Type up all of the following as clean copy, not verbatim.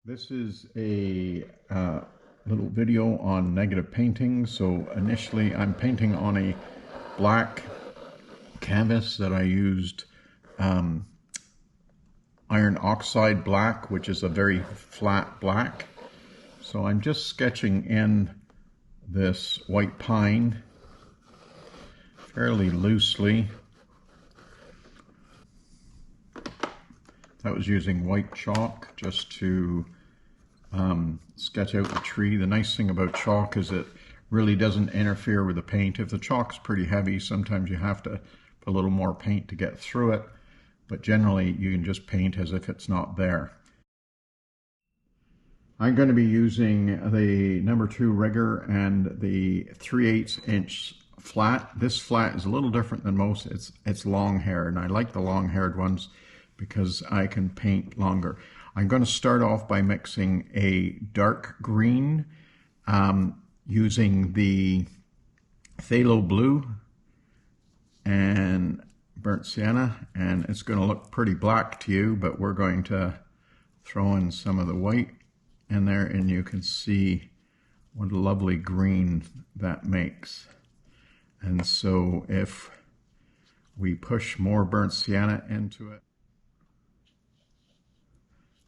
This is a little video on negative painting. So initially I'm painting on a black canvas that I used iron oxide black, which is a very flat black. So I'm just sketching in this white pine fairly loosely. I was using white chalk just to sketch out the tree. The nice thing about chalk is it really doesn't interfere with the paint. If the chalk's pretty heavy, sometimes you have to put a little more paint to get through it, but generally you can just paint as if it's not there. I'm going to be using the number 2 rigger and the 3/8 inch flat. This flat is a little different than most. It's long hair, and I like the long haired ones because I can paint longer. I'm going to start off by mixing a dark green using the phthalo blue and burnt sienna, and it's going to look pretty black to you, but we're going to throw in some of the white in there, and you can see what a lovely green that makes. And so if we push more burnt sienna into it,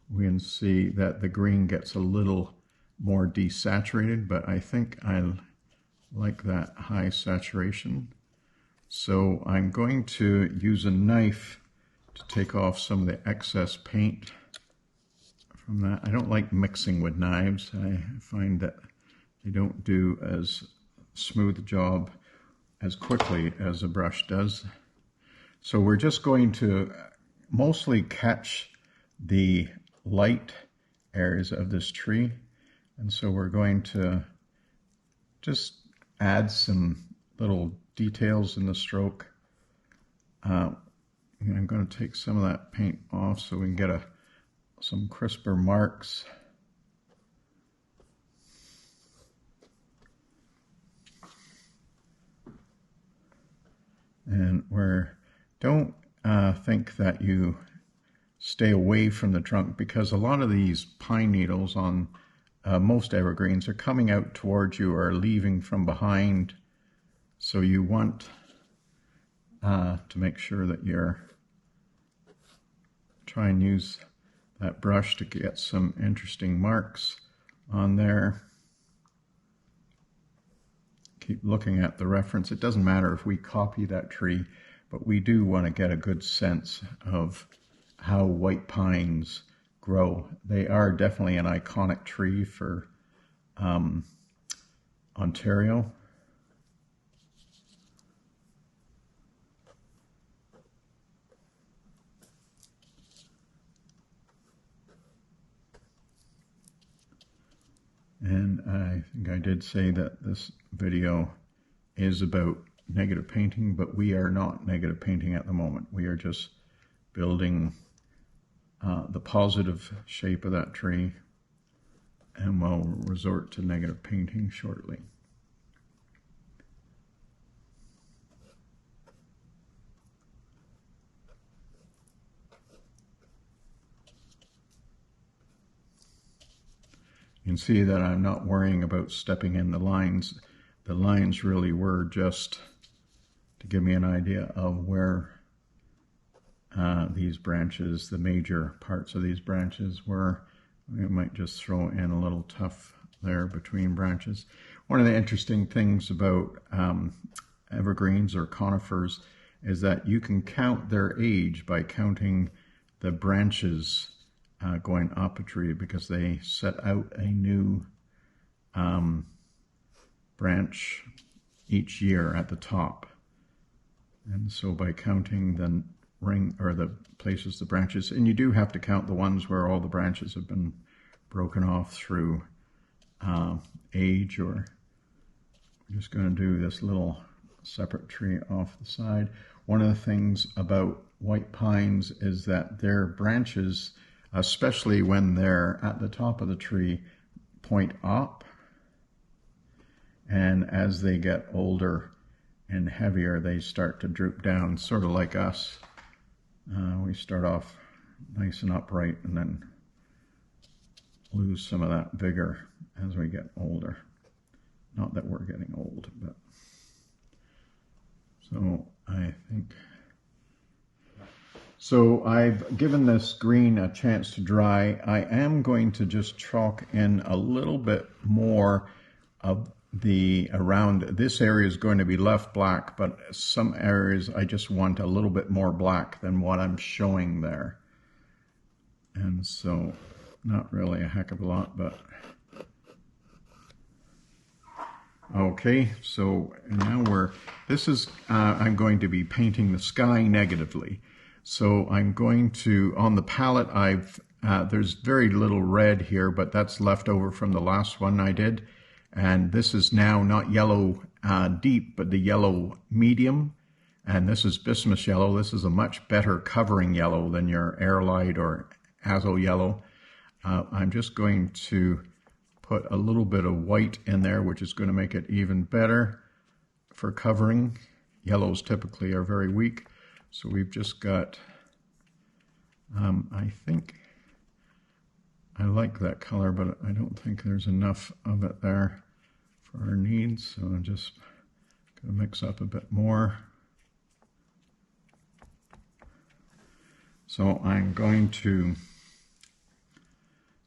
we can see that the green gets a little more desaturated, but I think I like that high saturation. So I'm going to use a knife to take off some of the excess paint from that. I don't like mixing with knives. I find that they don't do as smooth a job as quickly as a brush does. So we're just going to mostly catch the light areas of this tree, and so we're going to just add some little details in the stroke. I'm going to take some of that paint off so we can get some crisper marks. And don't think that you stay away from the trunk, because a lot of these pine needles on most evergreens are coming out towards you or leaving from behind. So you want to make sure that you're try and use that brush to get some interesting marks on there. Keep looking at the reference. It doesn't matter if we copy that tree, but we do want to get a good sense of how white pines grow. They are definitely an iconic tree for Ontario. And I think I did say that this video is about negative painting, but we are not negative painting at the moment. We are just building the positive shape of that tree, and we'll resort to negative painting shortly. You can see that I'm not worrying about stepping in the lines. The lines really were just to give me an idea of where these branches, the major parts of these branches were. We might just throw in a little tuff there between branches. One of the interesting things about evergreens or conifers is that you can count their age by counting the branches going up a tree, because they set out a new branch each year at the top. And so by counting the ring or the places the branches, and you do have to count the ones where all the branches have been broken off through age, or we're just going to do this little separate tree off the side. One of the things about white pines is that their branches, especially when they're at the top of the tree, point up, and as they get older and heavier, they start to droop down, sort of like us. We start off nice and upright and then lose some of that vigor as we get older. Not that we're getting old, but so I think. So I've given this green a chance to dry. I am going to just chalk in a little bit more of the around. This area is going to be left black, but some areas I just want a little bit more black than what I'm showing there. And so not really a heck of a lot, but okay. So now this is, I'm going to be painting the sky negatively. So I'm going to, on the palette, there's very little red here, but that's left over from the last one I did. And this is now not yellow deep, but the yellow medium. And this is bismuth yellow. This is a much better covering yellow than your Airlight or Azo yellow. I'm just going to put a little bit of white in there, which is going to make it even better for covering. Yellows typically are very weak. So we've just got, I think, I like that color, but I don't think there's enough of it there for our needs. So I'm just going to mix up a bit more. So I'm going to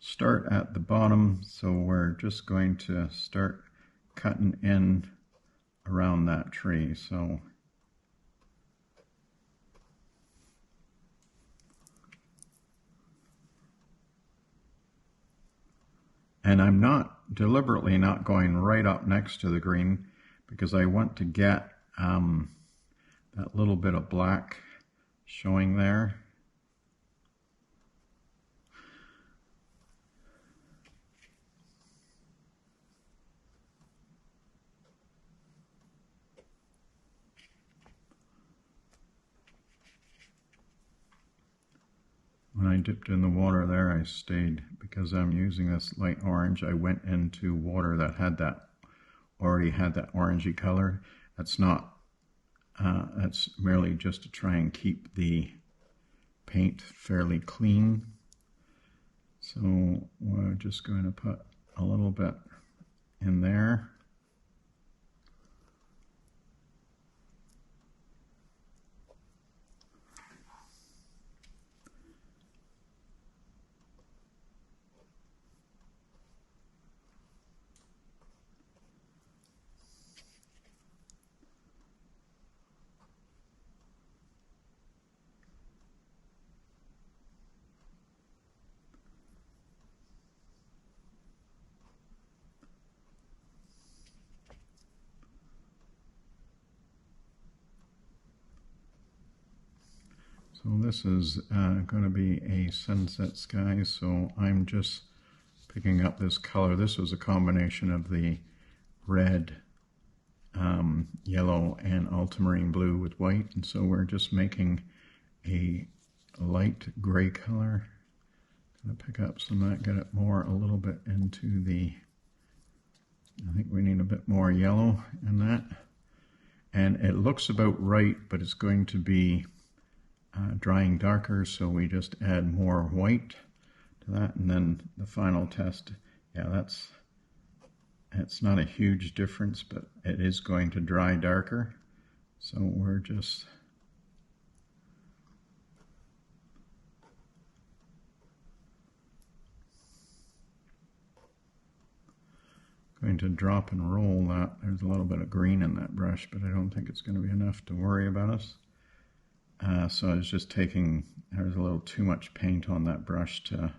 start at the bottom. So we're just going to start cutting in around that tree. So and I'm deliberately not going right up next to the green because I want to get that little bit of black showing there. When I dipped in the water there, I stayed, because I'm using this light orange, I went into water that already had that orangey color. That's not, that's merely just to try and keep the paint fairly clean. So we're just going to put a little bit in there. So this is going to be a sunset sky, so I'm just picking up this color. This was a combination of the red, yellow, and ultramarine blue with white, and so we're just making a light gray color. I'm going to pick up some of that, get it more a little bit into the, I think we need a bit more yellow in that. And it looks about right, but it's going to be drying darker, so we just add more white to that, and then the final test, yeah, it's not a huge difference, but it is going to dry darker. So we're just going to drop and roll that. There's a little bit of green in that brush, but I don't think it's going to be enough to worry about us. So I was just taking, there's a little too much paint on that brush to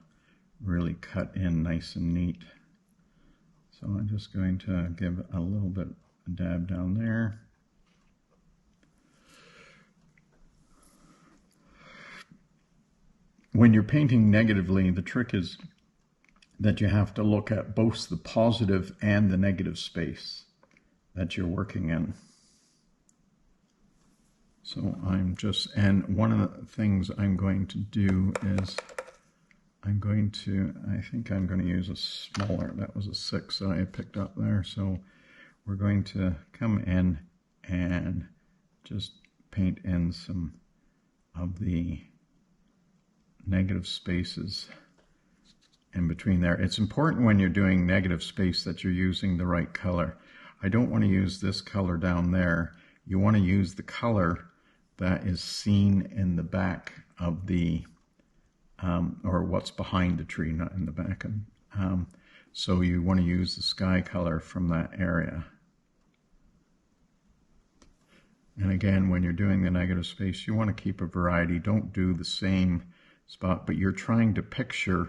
really cut in nice and neat. So I'm just going to give a little bit of dab down there. When you're painting negatively, the trick is that you have to look at both the positive and the negative space that you're working in. So I'm just, and one of the things I'm going to do is I'm going to, I think I'm going to use a smaller, that was a 6 that I picked up there. So we're going to come in and just paint in some of the negative spaces in between there. It's important when you're doing negative space that you're using the right color. I don't want to use this color down there. You want to use the color that is seen in the back of the, or what's behind the tree, not in the back. So you want to use the sky color from that area. And again, when you're doing the negative space, you want to keep a variety. Don't do the same spot, but you're trying to picture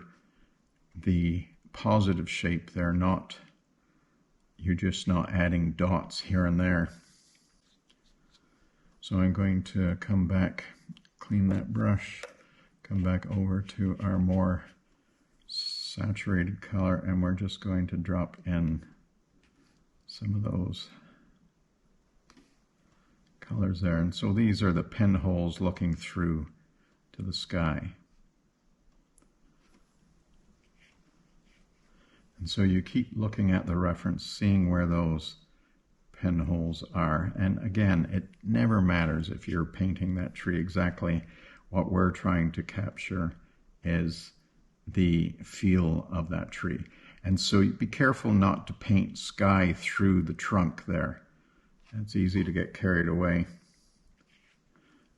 the positive shape there, not, you're just not adding dots here and there. So I'm going to come back, clean that brush, come back over to our more saturated color, and we're just going to drop in some of those colors there. And so these are the pinholes looking through to the sky. And so you keep looking at the reference, seeing where those pinholes are. And again, it never matters if you're painting that tree exactly. What we're trying to capture is the feel of that tree. And so be careful not to paint sky through the trunk there. It's easy to get carried away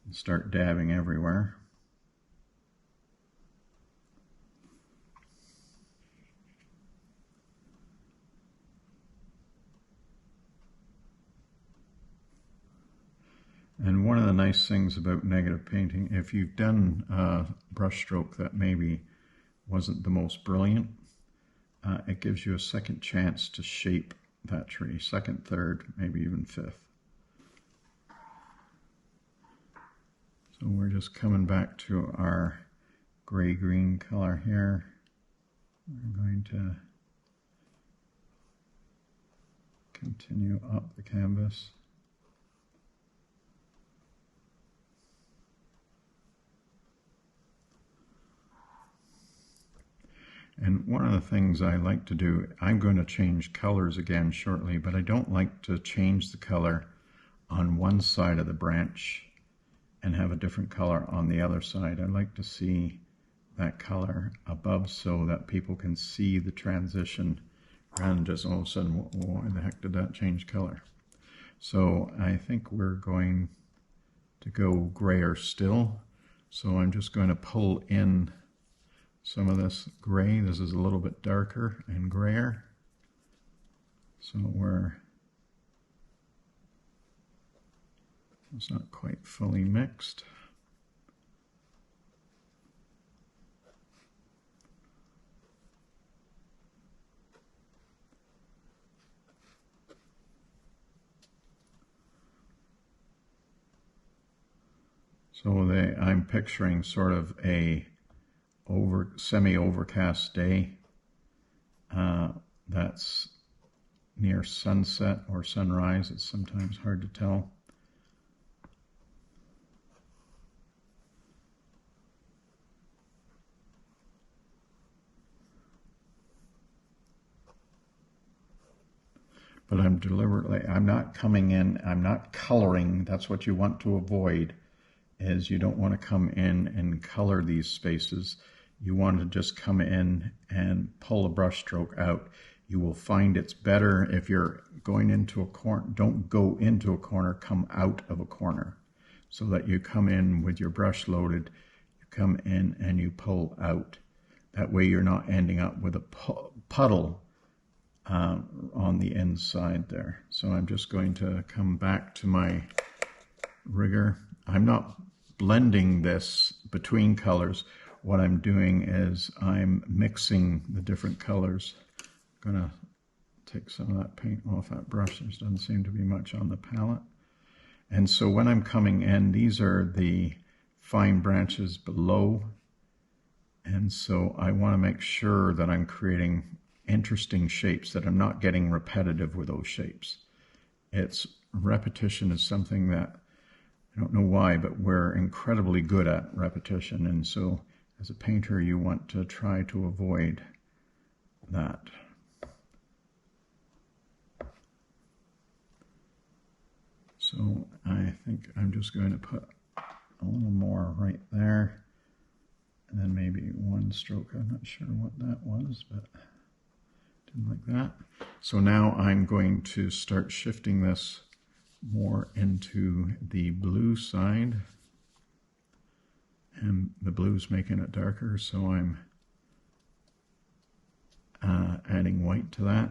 and start dabbing everywhere. And one of the nice things about negative painting, if you've done a brush stroke that maybe wasn't the most brilliant, it gives you a second chance to shape that tree, second, third, maybe even fifth. So we're just coming back to our gray-green color here. We're going to continue up the canvas. And one of the things I like to do, I'm going to change colors again shortly, but I don't like to change the color on one side of the branch and have a different color on the other side. I like to see that color above so that people can see the transition rather than just all of a sudden, why the heck did that change color? So I think we're going to go grayer still. So I'm just going to pull in some of this gray. This is a little bit darker and grayer. So it's not quite fully mixed. So I'm picturing sort of a semi-overcast day that's near sunset or sunrise. It's sometimes hard to tell. But I'm not coming in, I'm not coloring. That's what you want to avoid, is you don't want to come in and color these spaces. You want to just come in and pull a brush stroke out. You will find it's better if you're going into a corner. Don't go into a corner, come out of a corner, so that you come in with your brush loaded, you come in and you pull out. That way you're not ending up with a puddle on the inside there. So I'm just going to come back to my rigger. I'm not blending this between colors. What I'm doing is I'm mixing the different colors. I'm going to take some of that paint off that brush. There doesn't seem to be much on the palette. And so when I'm coming in, these are the fine branches below. And so I want to make sure that I'm creating interesting shapes, that I'm not getting repetitive with those shapes. Repetition is something that, I don't know why, but we're incredibly good at repetition. And so as a painter, you want to try to avoid that. So I think I'm just going to put a little more right there, and then maybe one stroke. I'm not sure what that was, but didn't like that. So now I'm going to start shifting this more into the blue side. And the blue's making it darker, so I'm adding white to that.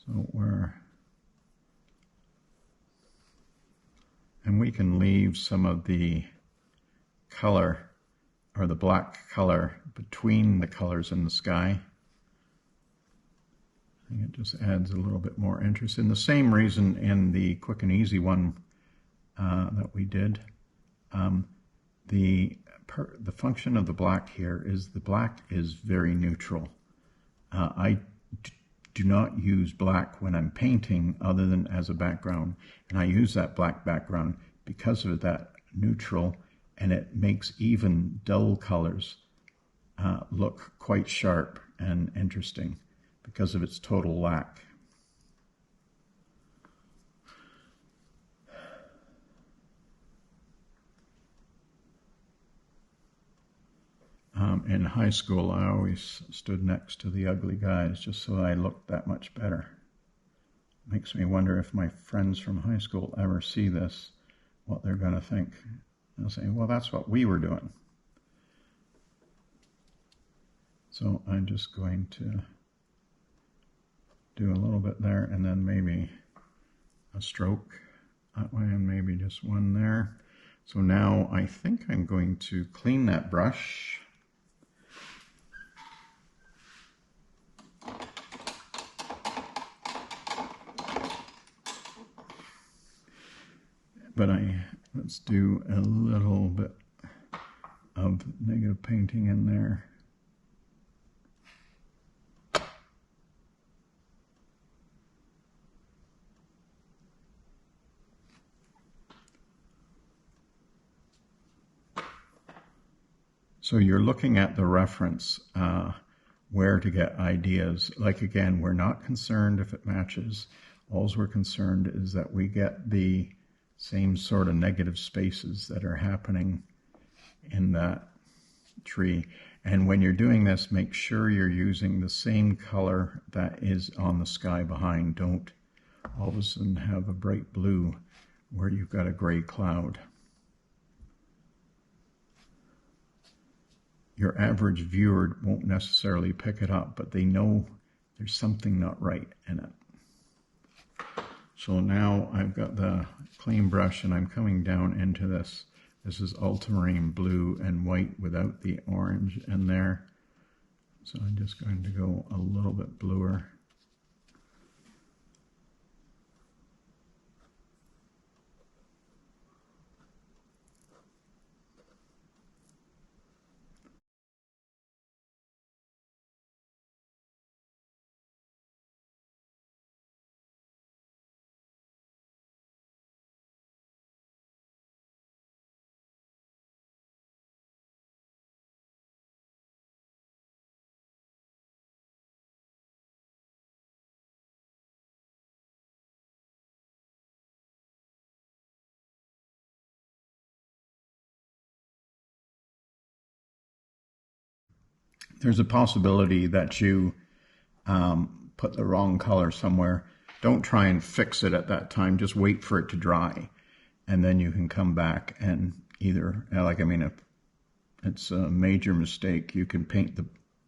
So and we can leave some of the color or the black color between the colors in the sky. I think it just adds a little bit more interest. And the same reason in the quick and easy one that we did. The function of the black here is the black is very neutral. I do not use black when I'm painting other than as a background, and I use that black background because of that neutral, and it makes even dull colors look quite sharp and interesting because of its total lack. In high school, I always stood next to the ugly guys just so I looked that much better. Makes me wonder if my friends from high school ever see this, what they're going to think. They'll say, well, that's what we were doing. So I'm just going to do a little bit there and then maybe a stroke that way and maybe just one there. So now I think I'm going to clean that brush. But let's do a little bit of negative painting in there. So you're looking at the reference where to get ideas. Like again, we're not concerned if it matches. All we're concerned is that we get the same sort of negative spaces that are happening in that tree. And when you're doing this, make sure you're using the same color that is on the sky behind. Don't all of a sudden have a bright blue where you've got a gray cloud. Your average viewer won't necessarily pick it up, but they know there's something not right in it. So now I've got the clean brush and I'm coming down into this. This is ultramarine blue and white without the orange in there. So I'm just going to go a little bit bluer. There's a possibility that you put the wrong color somewhere. Don't try and fix it at that time. Just wait for it to dry. And then you can come back and either, like, I mean, if it's a major mistake, you can paint the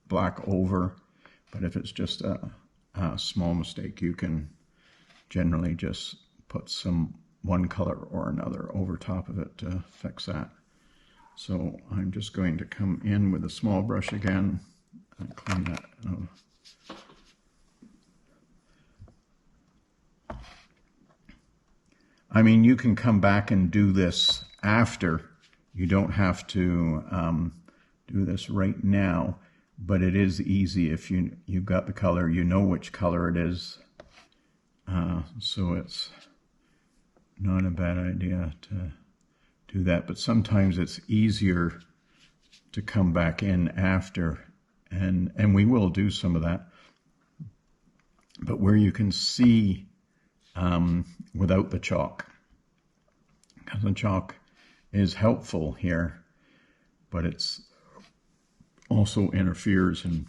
black over. But if it's just a small mistake, you can generally just put one color or another over top of it to fix that. So I'm just going to come in with a small brush again and clean that up. I mean, you can come back and do this after. You don't have to do this right now, but it is easy if you've got the color, you know which color it is. So it's not a bad idea to do that, but sometimes it's easier to come back in after, and we will do some of that, but where you can see without the chalk, because the chalk is helpful here, but it's also interferes in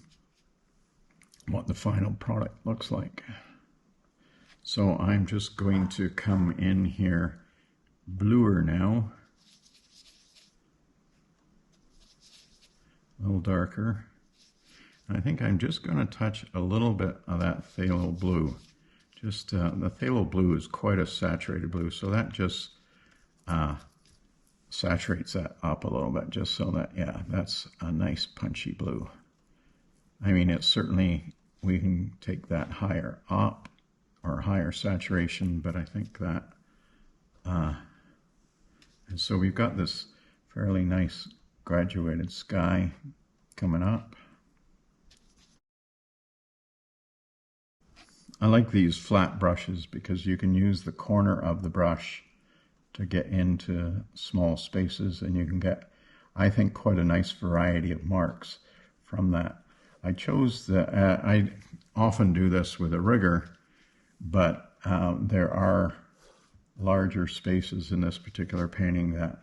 what the final product looks like. So I'm just going to come in here bluer now, a little darker. And I think I'm just going to touch a little bit of that phthalo blue. Just the phthalo blue is quite a saturated blue, so that just saturates that up a little bit, just so that, yeah, that's a nice punchy blue. I mean, it's certainly, we can take that higher up or higher saturation, but I think that, and so we've got this fairly nice graduated sky coming up. I like these flat brushes because you can use the corner of the brush to get into small spaces, and you can get, I think, quite a nice variety of marks from that. I chose I often do this with a rigger, but there are larger spaces in this particular painting that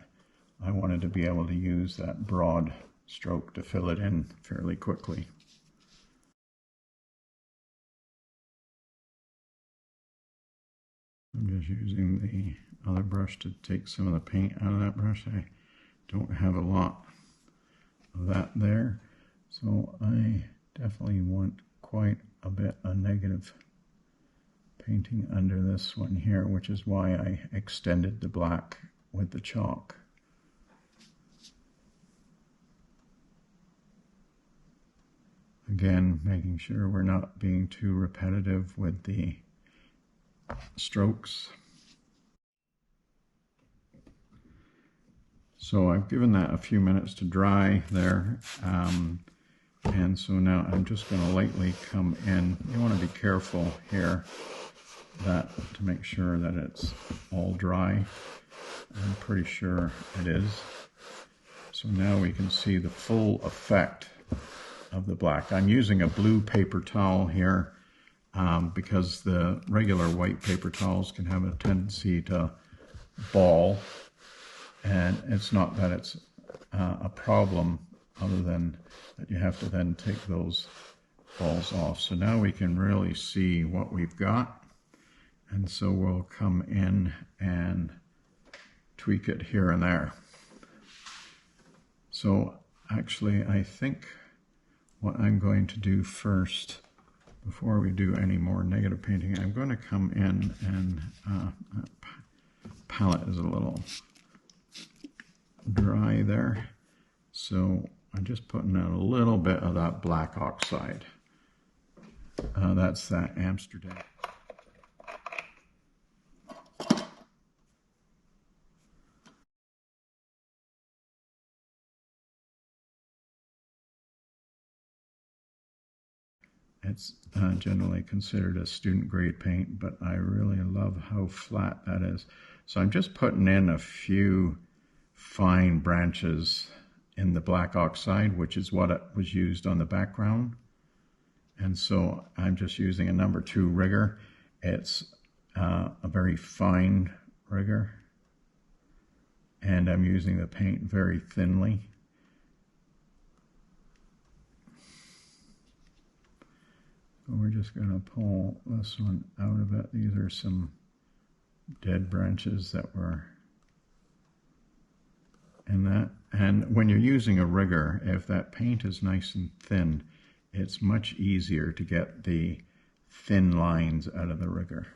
I wanted to be able to use that broad stroke to fill it in fairly quickly. I'm just using the other brush to take some of the paint out of that brush. I don't have a lot of that there, so I definitely want quite a bit of negative painting under this one here, which is why I extended the black with the chalk. Again, making sure we're not being too repetitive with the strokes. So I've given that a few minutes to dry there, and so now I'm just going to lightly come in. You want to be careful here to make sure that it's all dry. I'm pretty sure it is. So now we can see the full effect of the black. I'm using a blue paper towel here because the regular white paper towels can have a tendency to ball, and it's not that it's a problem, other than that you have to then take those balls off. So now we can really see what we've got, and so we'll come in and tweak it here and there. So actually, I think what I'm going to do first, before we do any more negative painting, I'm going to come in and palette is a little dry there, so I'm just putting in a little bit of that black oxide. That's that Amsterdam. It's generally considered a student grade paint, but I really love how flat that is. So I'm just putting in a few fine branches in the black oxide, which is what was used on the background. And so I'm just using a number 2 rigger. It's a very fine rigger, and I'm using the paint very thinly. We're just going to pull this one out of it. These are some dead branches that were in that. And when you're using a rigger, if that paint is nice and thin, it's much easier to get the thin lines out of the rigger.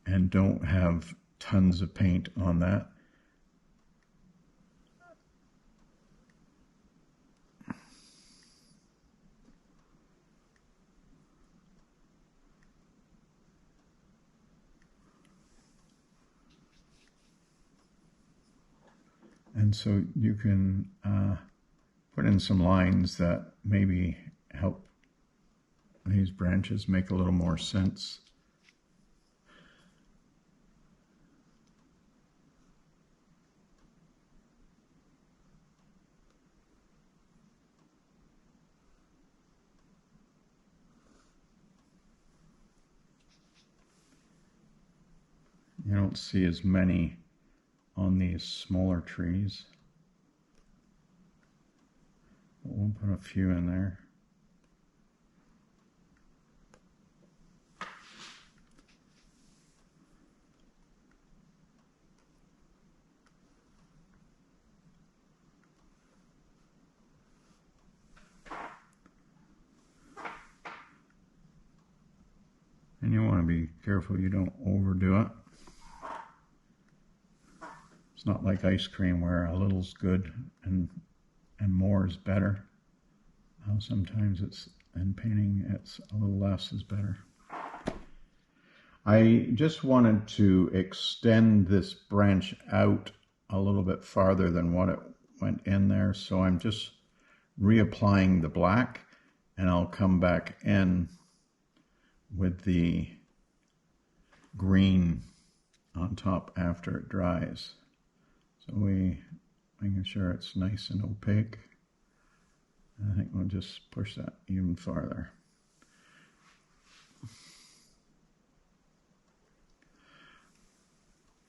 And don't have tons of paint on that. And so you can put in some lines that maybe help these branches make a little more sense. You don't see as many on these smaller trees. We'll put a few in there. And you want to be careful you don't overdo it. It's not like ice cream where a little's good and more is better. Sometimes it's, in painting, it's a little less is better. I just wanted to extend this branch out a little bit farther than what it went in there, so I'm just reapplying the black, and I'll come back in with the green on top after it dries. So we making sure it's nice and opaque. And I think we'll just push that even farther.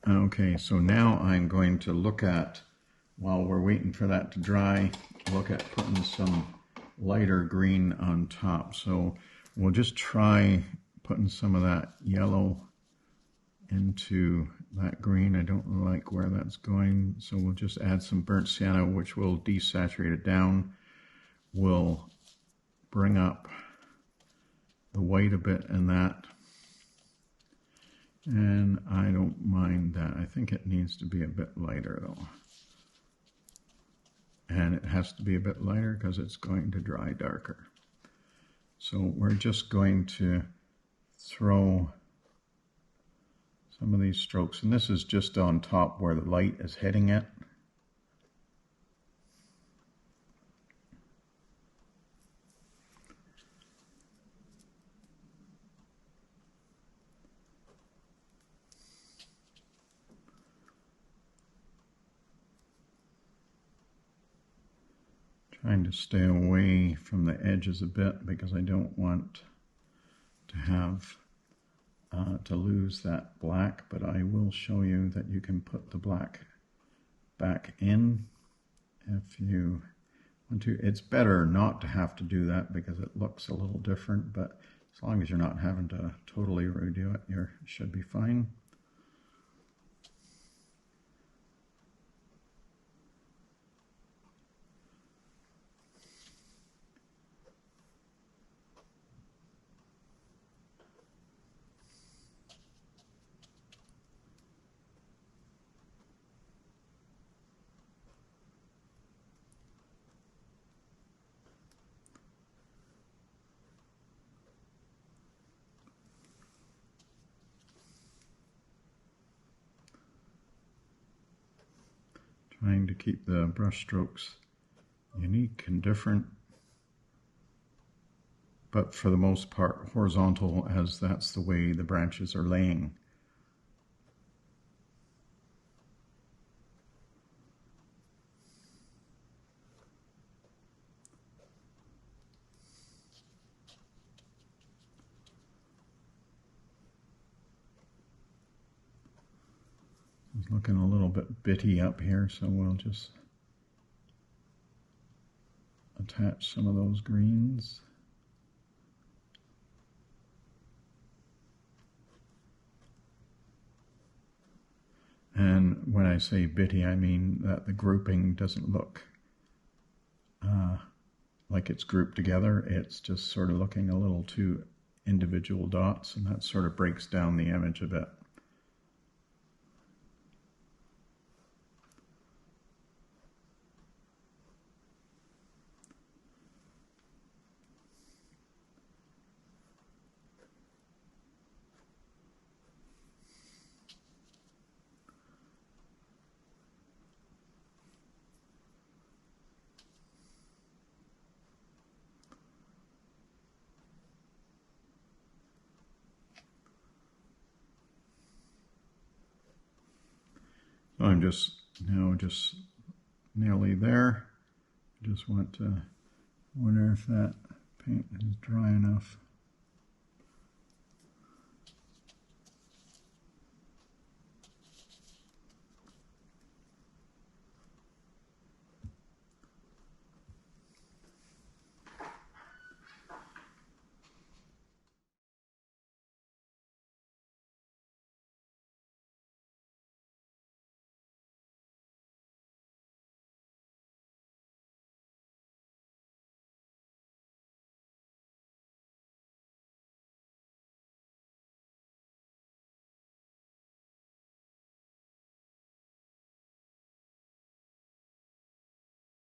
Okay, so now I'm going to look at, while we're waiting for that to dry, look at putting some lighter green on top. So we'll just try putting some of that yellow into that green. I don't like where that's going, so we'll just add some burnt sienna, which will desaturate it down. We'll bring up the white a bit in that, and I don't mind that. I think it needs to be a bit lighter though, and it has to be a bit lighter because it's going to dry darker. So we're just going to throw some of these strokes, and this is just on top where the light is hitting it. Trying to stay away from the edges a bit because I don't want to have to lose that black, but I will show you that you can put the black back in if you want to. It's better not to have to do that because it looks a little different, but as long as you're not having to totally redo it, you should be fine. Trying to keep the brush strokes unique and different, but for the most part horizontal, as that's the way the branches are laying. It's looking a little bit bitty up here, so we'll just attach some of those greens. And when I say bitty, I mean that the grouping doesn't look like it's grouped together. It's just sort of looking a little too individual dots, and that sort of breaks down the image a bit. I'm just nearly there. Just want to wonder if that paint is dry enough.